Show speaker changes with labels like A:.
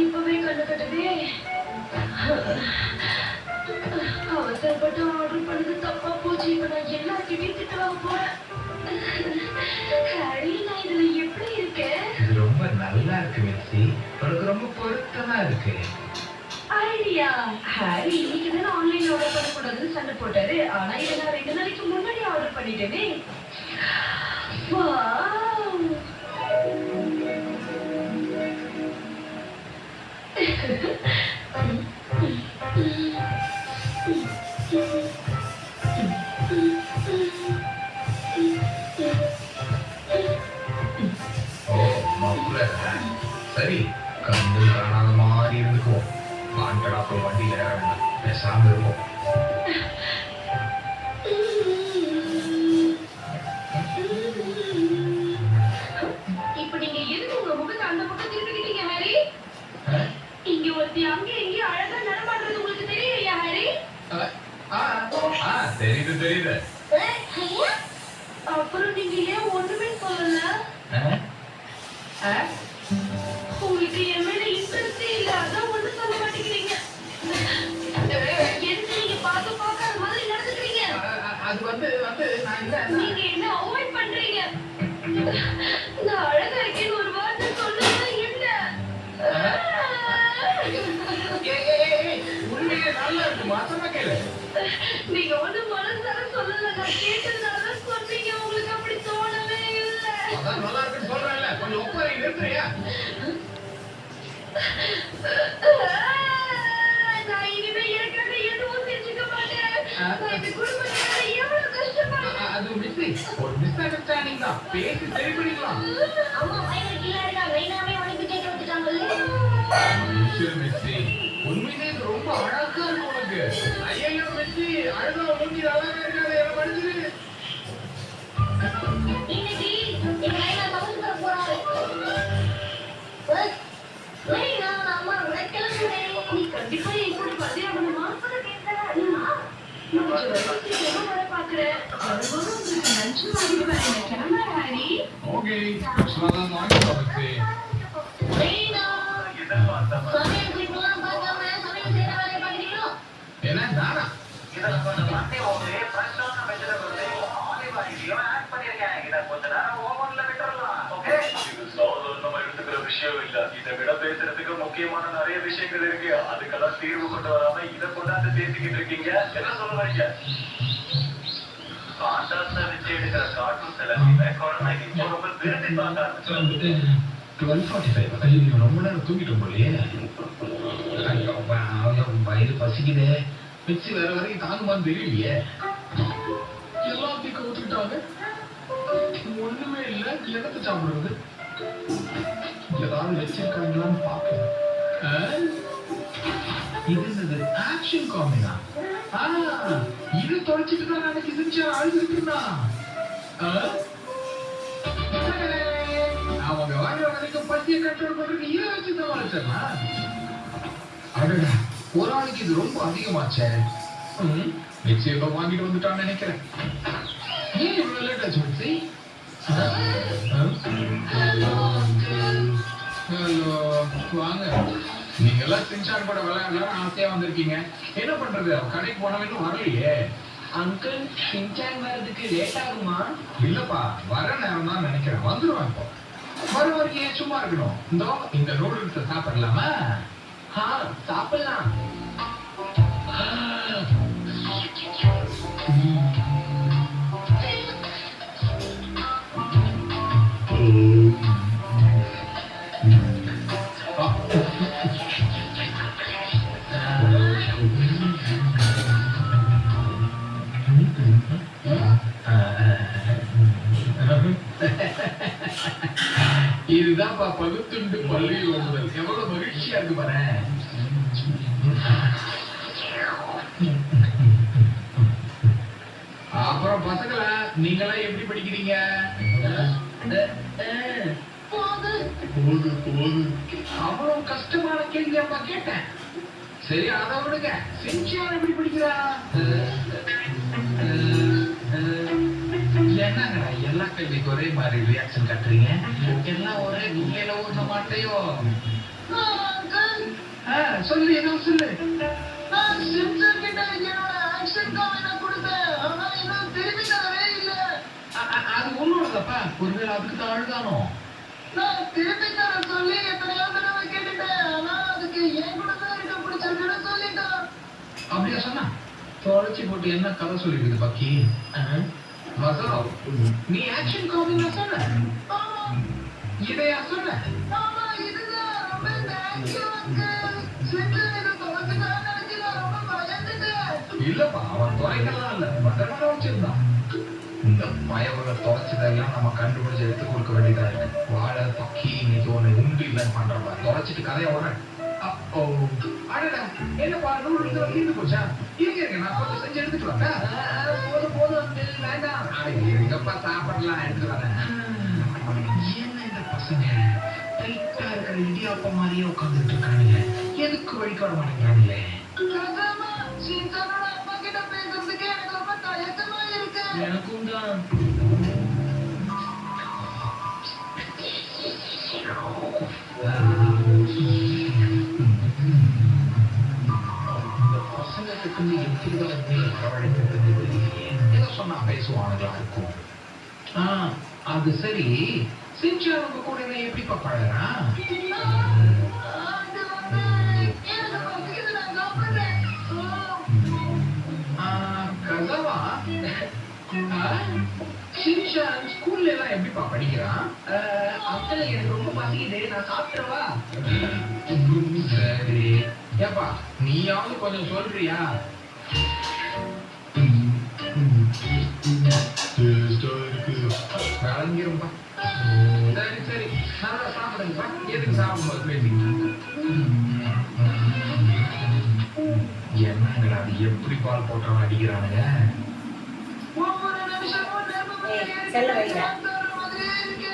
A: இப்பவே கண்ணு கட்டுதே. அவசரப்பட்டு ஆர்டர் பண்ணது தப்பா போச்சு. இப்ப நான் எல்லார்கிட்டயும் திட்டு வாங்க போறேன். ஹரி, நான் இதுல எப்படி இருக்கேன்?
B: இது ரொம்ப நல்லா இருக்கு மிக்ஸி. உனக்கு ரொம்ப பொருத்தமா இருக்கு.
A: ஐடியா. ஹரி இன்னைக்கு தான் ஆன்லைன்ல ஆர்டர் பண்ணக்கூடாதுன்னு சண்டை போட்டாரு. ஆனா இதை நான் 2 நாளைக்கு முன்னாடி ஆர்டர் பண்ணிட்டேனே.
B: சரி, கண்டு காணாத மாதிரி இருந்துக்குவோம். வாண்டடா அப்புறம் வண்டியில ஏற வேண்டாம், பேசாம இருப்போம்.
A: இப்ப நீங்க எதுக்கு உங்க முகத்தை அந்த பக்கம் திருப்பிக்கிட்டீங்க ஹரி? இங்க ஒருத்தி அங்க இங்க அழகா நடமாடுறது உங்களுக்கு தெரியலையா ஹரி?
B: தெரியுது.
A: அப்புறம் நீங்க ஏன் ஒண்ணுமே சொல்லல? உங்களுக்கு என் மேல இன்ட்ரெஸ்டே இல்ல, அதான் ஒண்ணு சொல்ல மாட்டேங்கிறீங்க. எதுக்கு நீங்க பார்க்காத மாதிரி நடந்துக்கிறீங்க?
B: அது வந்து நான் இல்ல.
A: நீங்க என்ன அவாய்ட் பண்றீங்க? நான் அழகா இருக்கேன்னு ஒரு வார்த்தை சொல்லுங்க. என்ன
B: உண்மையிலே நல்லா இருக்கு, மாசமா கேளு.
A: நீங்க ஒண்ணு மனசார சொல்லல, நான் கேட்டதுனாலதான் சொன்னீங்க. உங்களுக்கு அப்படி தோணவே இல்லை.
B: அதான் நல்லா இருக்குன்னு சொல்றேன்ல, கொஞ்சம் ஒப்பரை நிறுத்துறியா?
A: நான் இனிமே எனக்காக எதுவும் செஞ்சுக்க மாட்டேன். நான் இந்த குடும்பத்துக்காக எவ்வளவு கஷ்டப்படுறேன்.
B: அது ஒரு மிஸ் அண்டர்ஸ்டாண்டிங் தான், பேசி சரி பண்ணிக்கலாம்.
A: அம்மா பயங்கர கீழே இருக்காங்க, மெயினாவே உனக்கு கேட்க வச்சுட்டாங்கல்ல.
B: மிஸ்ஸி, உண்மையிலே இது ரொம்ப அழகா இருக்கு உனக்கு. ஐயோ மிஸ்ஸி, அழகா மூஞ்சி அழகா இருக்காது, என்ன படிச்சிரு.
A: இன்னைக்கு எங்க லைனா சமைச்சு தர போறாரு. லைனா, அம்மா உனக்கெல்லாம் நீ கண்டிப்பா என் கூட பத்தியாகணுமா? பாக்குறேன் நஞ்சு வாங்கிடுவேன். கிளம்புற ஹரி.
B: ஓகே, சொன்னதான் வாங்கிட்டோம் மிஸ்ஸி.
A: சமையல் குறிப்பெல்லாம் பார்க்காம சமையல் செய்யற வேலையை பாக்குறீங்களோ?
B: என்ன நானா?
C: இதுல கொஞ்சம் மண்ணை ஓடு, ஃப்ரெஷ்ஷான வெஜிடபிள்ஸையும் ஆலிவ் ஆயிலையும் ஆட் பண்ணிருக்கேன். இதை கொஞ்ச நேரம் ஓவன்ல விட்டுறலாம். ஓகே, இது சாதாரணமா எடுத்துக்கிற விஷயம் இல்ல. இதை விட பேசுறதுக்கு முக்கியமான நிறைய விஷயங்கள் இருக்கு. அதுக்கெல்லாம் தீர்வு கொண்டு வராம இதை கொண்டாந்து பேசிக்கிட்டு இருக்கீங்க. என்ன சொல்ல வரீங்க? காண்டாஸ்ல வச்சு எடுக்கிற கார்ட்டூன்ஸ் எல்லாத்தையுமே கொரோனா இப்போ ரொம்ப விரும்பி பார்க்க ஆரம்பிச்சு.
B: 12:45. ஐயோ, ரொம்ப நேரம் தூங்கிட்டோம் போலயே. ஐயோ, வயிறு பசிக்குதே. மிக்ஸி வேற வரைக்கும் தாங்குமான்னு தெரியலையே. எல்லாத்தையும் கவுத்துக்கிட்டாங்க, ஒண்ணுமே இல்ல. என்னத்தை சாப்பிடுறது? ஏதாவது வச்சிருக்காங்களான்னு பாக்க. இது ஆக்ஷன் காமினா. இது தொலைச்சிட்டு தான் எனக்கு செஞ்சா அழுதுட்டுனா. அவங்க வர வரைக்கும் பசியை கண்ட்ரோல் பண்றதுக்கு இதை வச்சுதான் வளர்ச்சிடலாம். அடடா, ஒரு ஆளுக்கு இது ரொம்ப அதிகமாச்சே. மிக்ஸி ஏதோ வாங்கிட்டு வந்துட்டான்னு நினைக்கிறேன். ஏன் இவ்வளவு லேட் ஆச்சு மிக்ஸி? ஹலோ, வாங்க. நீங்க எல்லாம் சின்சான் கூட விளையாடலாம் ஆசையா வந்திருக்கீங்க. என்ன பண்றது, கடைக்கு போனவங்க வரலையே.
D: அங்கிள், சின்சான் வர்றதுக்கு லேட் ஆகுமா?
B: இல்லப்பா, வர நேரம் தான் நினைக்கிறேன். வந்துருவான் இப்போ. வர வரைக்கும் ஏன் சும்மா இருக்கணும்? இந்த நூடுல்ஸை சாப்பிடலாமா?
D: சாப்பிடலாம்.
B: இதுதான்ப்பா பகுத்துண்டு பள்ளியில் ஓடுதல். எவ்வளவு மகிழ்ச்சியா இருக்கு பாரு. அப்புறம் பசங்களா, நீங்களாம் எப்படி படிக்கிறீங்க? அவ்வளவு கஷ்டமான கேள்வி அப்பா கேட்டேன். சரி, அதை விடுங்க. சின்சான் எப்படி படிக்கிறா? என்னங்கடா எல்லா கேள்விக்கு ஒரே மாதிரி ரியாக்ஷன் காட்டுறீங்க? எல்லாம் ஒரே குள்ளையில ஊர்ன மாட்டையோ?
A: அங்கிள்
B: சொல்லு ஏதோ சொல்லு.
A: நான் சிம்சன் கிட்ட என்னோட ஆக்ஷன் காமெடி கொடுத்தேன் ஆனா இன்னும் திருப்பி தரவே இல்ல
B: அது உன்னோடதப்பா. ஒருவேளை அதுக்கு தான் அழுதானோ.
A: நான் திருப்பி தர சொல்லி எத்தனையோ தடவை கேட்டுட்டேன் ஆனா அதுக்கு என் கூட தான் இருக்க பிடிச்சிருக்குன்னு சொல்லிட்டான்
B: அப்படியா சொன்னா? தொலைச்சி போட்டு என்ன கதை சொல்லிருக்குது பக்கி? மசால், நீ ஆக்ஷன் காமெடி சொன்ன,
A: ஆமா
B: இதையா சொன்ன?
A: ஆமா இதுதான் ரொம்ப தேங்க்யூ அங்கிள் சிம்சன் இதை தொலைச்சுட்டான்னு நினைச்சு நான் ரொம்ப பயந்துட்டேன்
B: இல்லப்பா, அவன் தொலைக்கலாம் இல்ல, பத்திரமா வச்சிருந்தான். இந்த பயவரை தொலைச்சதெல்லாம் நம்ம கண்டுபிடிச்சு எடுத்து கொடுக்க வேண்டியதா இருக்கு. வாழை பக்கி இன்னைக்கு ஒண்ணு உண்டு இல்லைன்னு பண்றப்ப தொலைச்சிட்டு கதையை வரேன். அப்போ அடடா, என்னப்பா நூறு தீர்ந்து போச்சா? இருங்க நான் கொஞ்சம் செஞ்சு எடுத்துட்டு வரேன்.
D: போதும் அங்கிள் வேண்டாம்.
B: இருங்கப்பா, சாப்பிடலாம், எடுத்துட்டு வரேன். என்ன இந்த பசங்க டைட்டா இருக்கிற இடியாப்பம் மாதிரியே உட்காந்துட்டு இருக்கானுங்க. எதுக்கு வழிகாட மாட்டேங்கிறானுங்களே?
A: கசாமா சிம்சனோட அப்பா கிட்ட பேசுறதுக்கு எனக்கு ரொம்ப தயக்கமா இருக்கு
D: எனக்கும் தான்.
B: இந்த பசங்களுக்கு எப்படிதான் வரவழைக்கிறது தெரியலையே. ஏதோ சொன்னா பேசுவானுங்களா இருக்கும். அது சரி, சின்சான் உங்க கூட எப்படிப்பா பழகுறான்?
A: அது வந்து எனக்கு பசிக்குது நான் சாப்பிடுறேன்
B: கசாவா, சின்சான் ஸ்கூல்ல எல்லாம் எப்படிப்பா படிக்கிறான்?
D: அங்கிள் எனக்கு ரொம்ப பசிக்குது, நான் சாப்பிட்டுறவா?
B: சரி, ஏப்பா நீயாவது கொஞ்சம் சொல்றியா? விளங்கிரும்பா. சரி சரி, நல்லா சாப்பிடுங்கப்பா. எதுக்கு சாப்பிடும்போது பேசிக்கிட்டு? என்னங்கடா அது, எப்படி பால் போட்டவன் அடிக்கிறானுங்க?
A: ஒவ்வொரு நிமிஷமும் நெருப்பு
E: செல்ல வைங்க.
A: மாதிரியே இருக்கு